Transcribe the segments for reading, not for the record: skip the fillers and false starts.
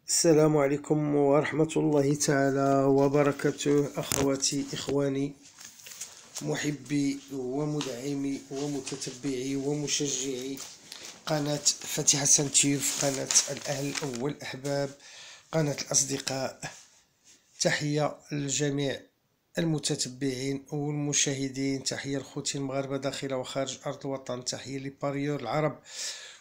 السلام عليكم ورحمة الله تعالى وبركاته، أخواتي إخواني محبي ومدعمي ومتتبعي ومشجعي قناة فتح حسن تيوف، قناة الأهل والأحباب، قناة الأصدقاء. تحية للجميع المتتبعين والمشاهدين، تحية لخوتي المغاربة داخل وخارج أرض الوطن، تحية لباريور العرب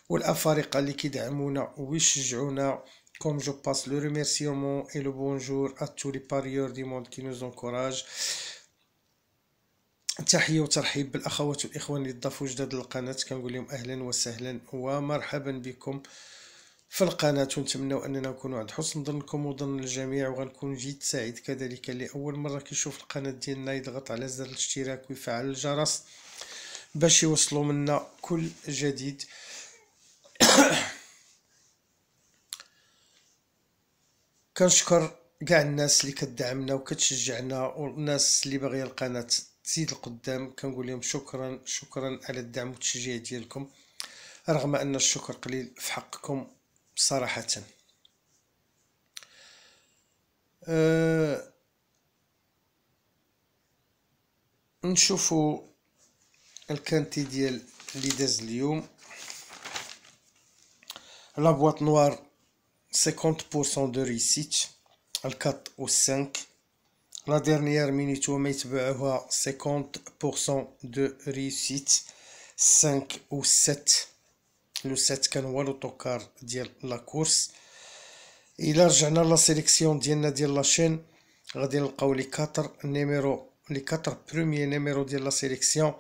والأفارقة اللي كيدعمونا ويشجعونا. Comme je passe le remerciement et le bonjour à tous les parieurs du monde qui nous encouragent. تحية وترحيب بالأخوات والإخوان اللي ضافوا جداد للقناة، كنقول لهم أهلا وسهلا ومرحبا بكم في القناة، ونتمنى أننا نكونوا عند حسن ظنكم وظن الجميع، وغنكون جيد سعيد كذلك اللي أول مرة كيشوف القناة ديالنا يضغط على زر الاشتراك ويفعل الجرس باش يوصلوا منا كل جديد. كنشكر كاع الناس اللي كتدعمنا وكتشجعنا، والناس اللي باغيه القناه تزيد القدام كنقول لهم شكرا شكرا على الدعم والتشجيع ديالكم، رغم ان الشكر قليل في حقكم صراحه. نشوفوا الكانتي ديال اللي داز اليوم. لا بواط نوار 50% دو ريسيت، الكات و 5. لا ديرنيير مينيت وما يتبعوها 50% دو ريسيت، 5 و 7. لو 7 كان هو لوطوكار ديال لا كورس. الا رجعنا لا سيليكسيون ديالنا ديال لاشين غادي نلقاو لي 4 نيميرو، لي 4 بروميير نيميرو ديال لا سيليكسيون،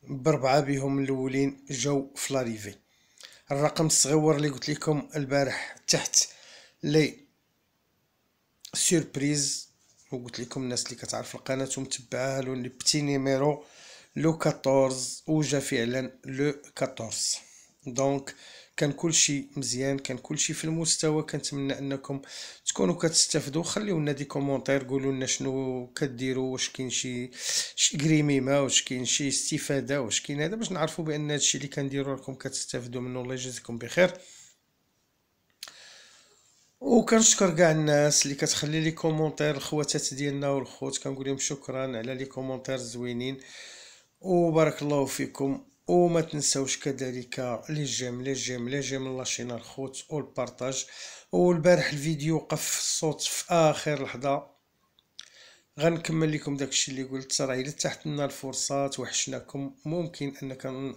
بربعه بهم الاولين جاو في لاريفي. الرقم الصغيور اللي قلت لكم البارح تحت لي سوربريز، وقلت لكم الناس اللي كتعرف القناه ومتبعاها لو لي بتي نيميرو لو 14، وجا فعلا لو 14. دونك كان كلشي مزيان، كان كلشي في المستوى. كنتمنى انكم تكونوا كتستافدوا. خليو لنا دي كومونتير، قولوا لنا شنو كديروا، واش كاين شي كريميمه، واش كاين شي استفاده، واش كاين هذا، باش نعرفوا بان هادشي اللي كنديروا راكم كتستافدوا منه. الله يجازيكم بخير. وكنشكر كاع الناس اللي كتخلي لي كومونتير، الخواتات ديالنا والخوت كنقول لهم شكرا على لي كومونتير زوينين وبارك الله فيكم. وما تنساوش كذلك لي جيم لاشين الخوت والبارطاج. والبارح الفيديو وقف الصوت في اخر لحظه، غنكمل لكم داكشي اللي قلت. راه الا تحت لنا الفرصه توحشناكم، ممكن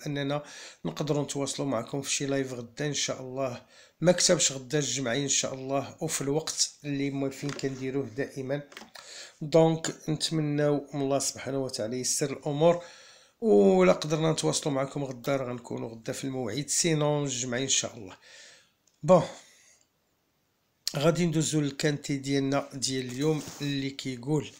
اننا نقدروا نتواصلوا معكم في شي لايف غدا ان شاء الله. ما كتبش غدا الجمعين ان شاء الله، وفي الوقت اللي موالفين كنديروه دائما. دونك نتمناو من الله سبحانه وتعالى يسر الامور، ولا قدرنا نتواصلوا معكم غدا راه غنكونوا غدا في الموعد، سينون الجمعين ان شاء الله. بون، غادي ندوزو للكانتي ديالنا ديال اليوم اللي كيقول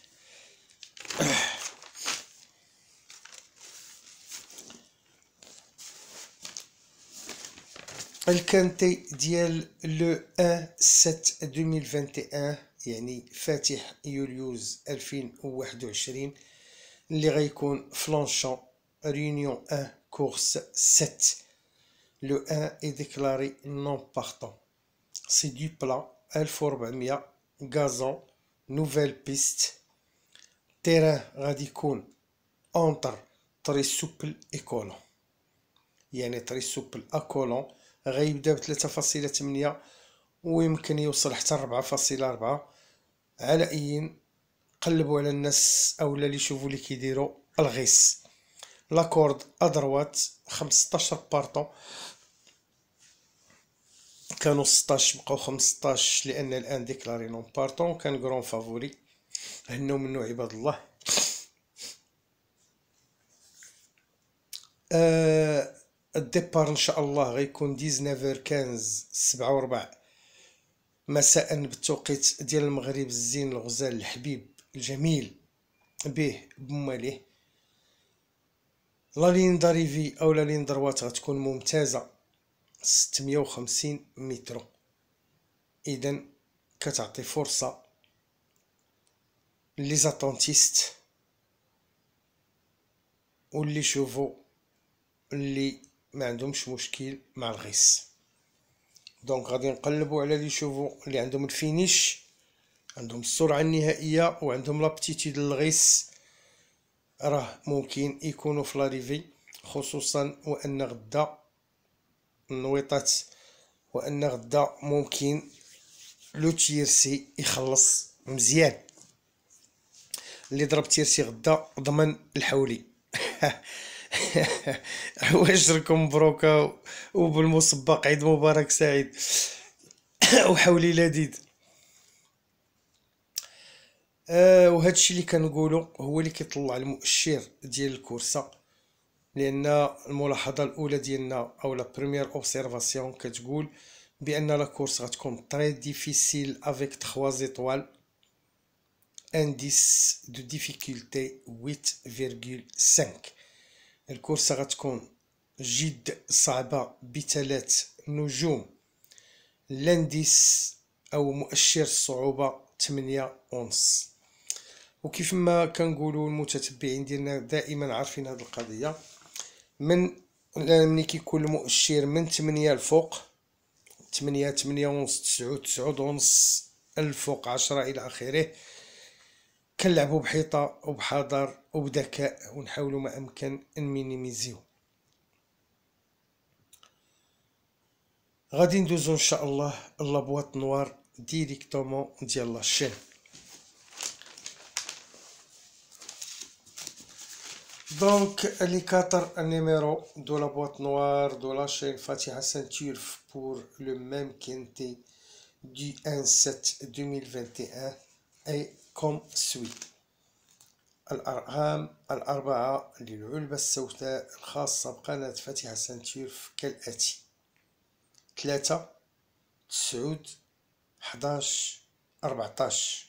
الكانتي ديال لو 1/7/2021، يعني فاتح يوليوز 2021، اللي غيكون فلانشون ريونيون 1 كورس 7. لو 1 est déclaré non partant. C'est du plat 1400 gazon nouvelle piste. terrain غادي يكون اونتر طري سوبل اي كولون، يعني طري سوبل اكولون غيبدا ب 3.8 ويمكن يوصل حتى 4.4. على اي قلبوا على الناس اولا اللي يشوفوا اللي كيديروا الغيس. لاكورد ادروات 15 بارطون، كانوا 16 بقاو 15 لان الان ديكلاري نون بارطون. كان كرون فافوري، هناو منو عباد الله. الديبار ان شاء الله غيكون 19:15 7:15 مساء بالتوقيت ديال المغرب الزين الغزال الحبيب الجميل به بماليه. لا لين داريفي او لا لين دروات غتكون ممتازه 650 متر، اذا كتعطي فرصه لي زاتونتيست واللي يشوفوا اللي ما عندهمش مشكل مع الغيس. دونك غادي نقلبوا على لي شوفو اللي عندهم الفينيش، عندهم السرعه النهائيه وعندهم لابتيتود للغيس، راه ممكن يكونوا في لاريفي، خصوصا وان غدا النويطات، وان غدا ممكن لو تيرسي يخلص مزيان. اللي ضرب تيرسي غدا ضمن الحولي. عواشركم مبروكه وبالمسبق عيد مبارك سعيد. وحولي لذيذ. وهذا الشيء اللي كنقولوا هو اللي كيطلع المؤشر ديال الكورسه، لان الملاحظه الاولى ديالنا او لا بريمير اوبسيرفاسيون كتقول بان لا كورس غتكون تري ديفيسيل افيك 3 زيتوال، انديس دو ديفيكولتي 8.5. الكورسه غتكون جد صعبه ب3 نجوم، لانديس او مؤشر الصعوبه 8.5. وكيف ما كنقولوا المتتبعين ديالنا دائما عارفين هذه القضيه، ملي كيكون المؤشر من 8 الفوق، 8 8.5 9 9.5 الفوق 10 الى اخره، كنلعبوا بحيطه وبحذر وبذكاء ونحاولوا ما امكن نمينيميزيو. غادي ندوزو ان شاء الله لابواط نوار ديريكتومون ديال لاشين. دونك les 4 numéros de la boîte noire de la chaîne Fatiha Ceinture pour le même quintet du 1/7/2021 est comme suit. الأرقام الأربعة للعلبة السوداء الخاصة بقناة فاتحة سنتور كالآتي: 3 9 11 14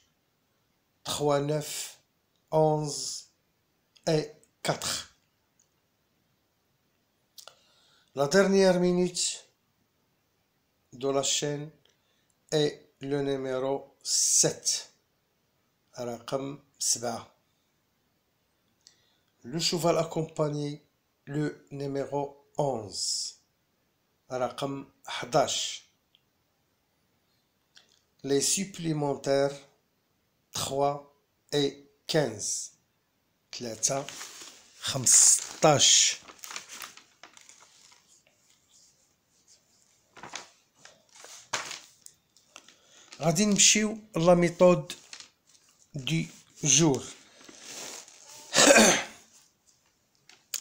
3 9 11 et 4. La dernière minute de la chaîne est le numéro 7. رقم 7. Le cheval accompagné le numéro 11. رقم 11. Les supplémentaires 3 et 15. 3 15. غادي نمشيو لا ميثود دي جور.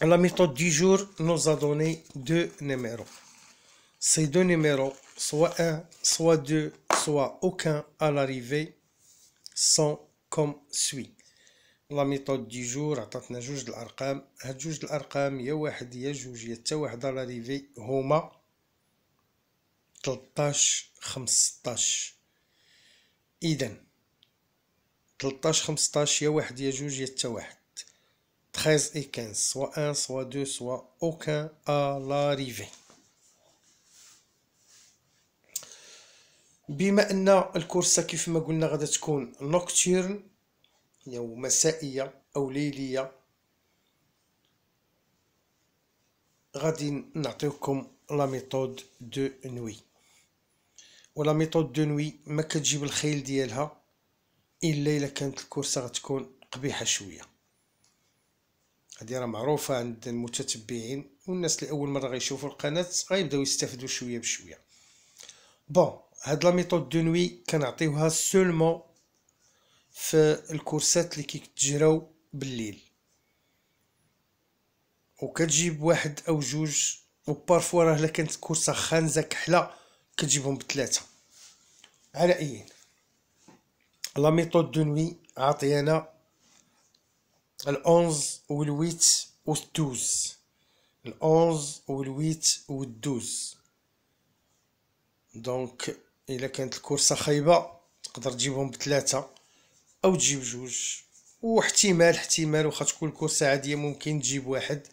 La méthode du jour nous a donné deux numéros. Ces deux numéros, soit 1, soit 2, soit aucun à l'arrivée, sont comme suit. La méthode du jour عطاتنا جوج د الارقام، هاد جوج د الارقام يا واحد يا جوج يا حتى واحد على l'arrivée هما 13 15. اذا 13 15 يا واحد يا جوج يا حتى واحد، 13 et 15, soit 1, soit 2, soit aucun à l'arrivée. بما ان الكورسة كيف ما قلنا غادا تكون نوكتيرن، يعني مسائية او ليلية، غادي نعطيوكم لا ميثود دو نوي. ولا ميثود دو نوي ما كتجيب الخيل ديالها الا الا كانت الكورسة غتكون قبيحة شوية. هادي راه معروفة عند المتتبعين والناس اللي اول مرة غيشوفوا القناة غيبداو يستافدوا شوية بشوية. بون، هاد لا ميثود دو نوي كنعطيوها سولمون في الكورسات اللي كيتجراو بالليل، وكتجيب واحد او جوج، وبارفوا راه الا كانت كورسة خانزة كحلة كتجيبهم بثلاثة. على اي لا ميثود دو نوي عطيانا الأونز والويت والدوز، الأونز والويت والدوز. دونك الا كانت الكورسة خايبة تقدر تجيبهم بثلاثة او تجيب جوج، واحتمال واخا تكون الكورسة عادية ممكن تجيب واحد،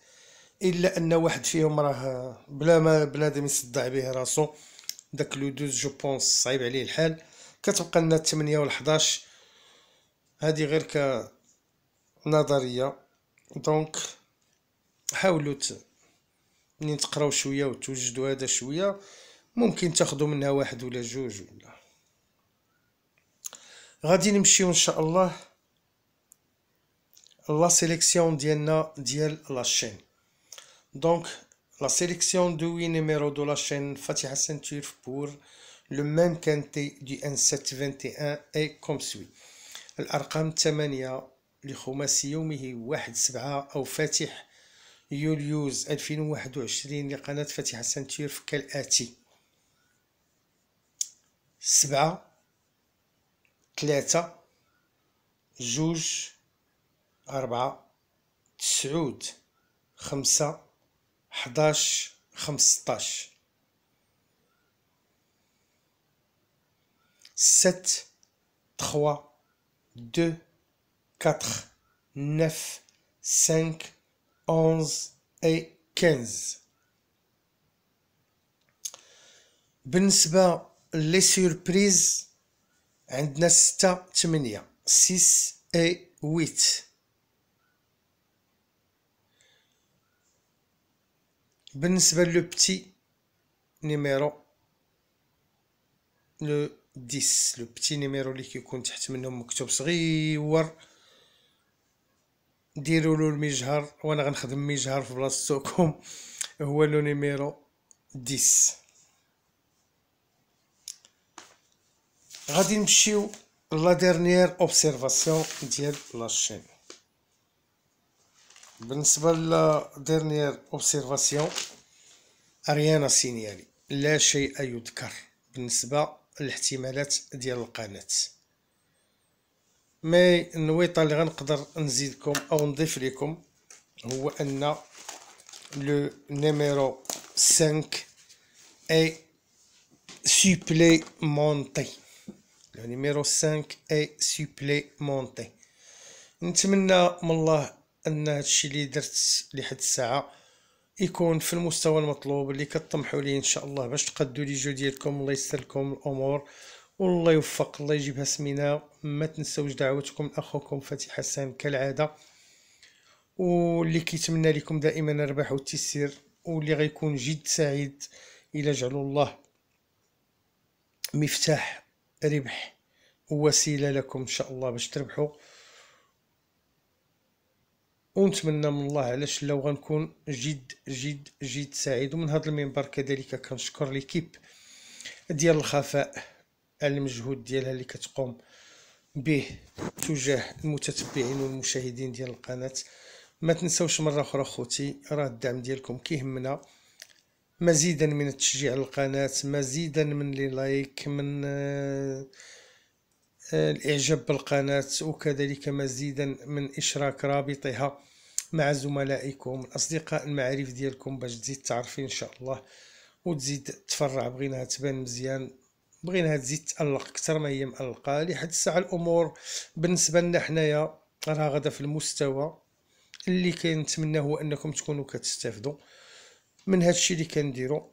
الا ان واحد فيهم راه بلا ما بنادم يصدع به راسو، داك لو دوز جو بونس صعيب عليه الحال. كتبقى لنا 8 و 11، هادي غير كنظرية. دونك حاولوا منين تقراو شوية وتوجدوا هذا شوية ممكن تاخدو منها واحد ولا جوج ولا. غادي نمشيو ان شاء الله لا سيليكسيون ديالنا ديال لاشين. دونك لا سيليكسيون دو 8 numéro de la chaîne Fatiha Ceinture pour le même quintet du N721 est comme suit. الأرقام الثمانية لخماسي يومه 1/7 أو فاتح يوليوز 2021 لقناة فاتحة سنتير كالآتي: 7 3 2 4 9 5 11 15 7 3 2 4 9 5 11 et 15. بالنسبة لي سوربريز عندنا 6 8 6 et 8. بالنسبة لو بتي نيميرو لو 10، لو بتي نيميرو اللي كيكون تحت منهم مكتوب صغيور ديرولو المجهر، وانا غنخدم مجهر في بلاصتكم، هو لو نيميرو 10. غادي نمشيو لا ديرنيير اوبسيرفاسيون ديال لاشين. بالنسبه لا ديرنيير اوبسيرفاسيون اريانا سينيالي، لا شيء يذكر بالنسبه للاحتمالات ديال القناه. مي النويطه اللي غنقدر نزيدكم او نضيف لكم هو ان لو نيميرو 5 اي سوبليمونتي. لو نيميرو 5 اي سوبليمونتي. نتمنى من الله ان هادشي اللي درت لحد الساعه يكون في المستوى المطلوب اللي كطمحوا ليه ان شاء الله، باش تقدوا لي جو ديالكم. الله يسر لكم الامور والله يوفق، الله يجيبها سمينه. ما تنسوش دعوتكم لاخوكم فتحي حسان كالعاده، واللي كيتمنى لكم دائما الربح والتيسير، واللي غيكون جد سعيد الى جعلوا الله مفتاح ربح ووسيله لكم ان شاء الله باش تربحوا. ونتمنى من الله علاش لو غنكون جد جد جد سعيد. ومن هذا المنبر كذلك كنشكر ليكيب ديال الخفاء على المجهود ديالها اللي كتقوم به تجاه المتتبعين والمشاهدين ديال القناه. ما تنسوش مره اخرى خوتي، راه الدعم ديالكم كيهمنا، مزيدا من التشجيع للقناه، مزيدا من لي لايك، من الاعجاب بالقناه، وكذلك مزيدا من اشراك رابطها مع زملائكم الاصدقاء المعارف ديالكم، باش تزيد تعرفي ان شاء الله وتزيد تفرع. بغيناها تبان مزيان، بغيناها تزيد تالق اكثر ما هي مالقه. لحد الساعه الامور بالنسبه لنا حنايا راه غادا في المستوى اللي كنتمناه، هو انكم تكونوا كتستافدوا من هذا الشيء اللي كنديروا.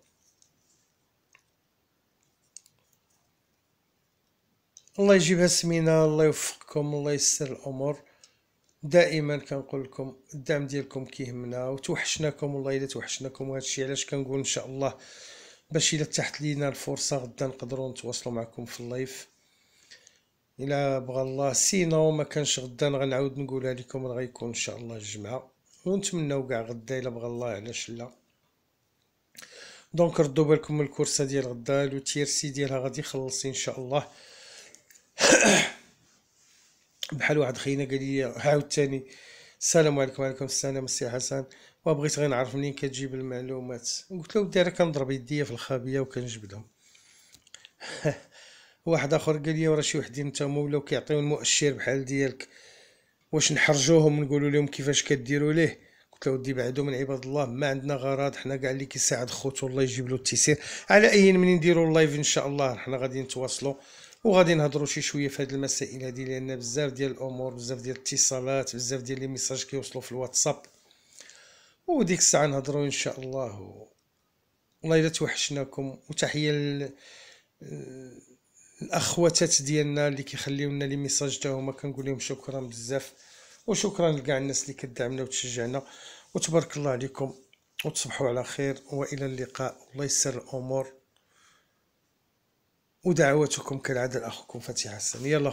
الله يجيبها سمينه، الله يوفقكم، الله يسر الامور. دائما كنقول لكم الدعم ديالكم كيهمنا وتوحشناكم، والله الا توحشناكم. وهذا الشيء علاش كنقول ان شاء الله باش الا تحت لينا الفرصه غدا نقدروا نتواصلوا معكم في اللايف الا بغى الله. سينو ما كانش غدا غنعاود نقولها لكم، راه غيكون ان شاء الله الجمعه، ونتمنوا كاع غدا الا بغى الله، علاش لا. دونك ردوا بالكم من الكورسه ديال غدا، لو تيرسي ديالها غادي يخلص ان شاء الله. بحال واحد خينا قال لي عاوتاني السلام عليكم. وعليكم السلام السي حسن، وبغيت غير نعرف منين كتجيب المعلومات. قلت له ودي راه كنضرب يديا في الخابيه وكنجبدهم. واحد اخر قال لي راه شي وحدين نتاما ولاو كيعطيو المؤشر بحال ديالك، واش نحرجوهم ونقولوا لهم كيفاش كديروا ليه؟ قلت له ودي بعدو من عباد الله، ما عندنا غرض، حنا كاع اللي كيساعد خوت والله يجيب له التيسير. على اي منين نديروا اللايف ان شاء الله حنا غادي نتواصلوا وغادي نهضروا شي شويه في هذه المسائل هذه، لان بزاف ديال الامور، بزاف ديال الاتصالات، بزاف ديال لي ميساج كيوصلوا في الواتساب، وديك الساعه نهضروا ان شاء الله. والله الا توحشناكم. وتحيه الاخواتات ديالنا اللي كيخليو لنا لي ميساج تا هما، كنقول لهم شكرا بزاف، وشكرا لكاع الناس اللي كتدعمنا وتشجعنا، وتبارك الله عليكم، وتصبحوا على خير والى اللقاء. الله يسر الامور. ودعواتكم كالعادة. اخوكم فتحي حسن. يلا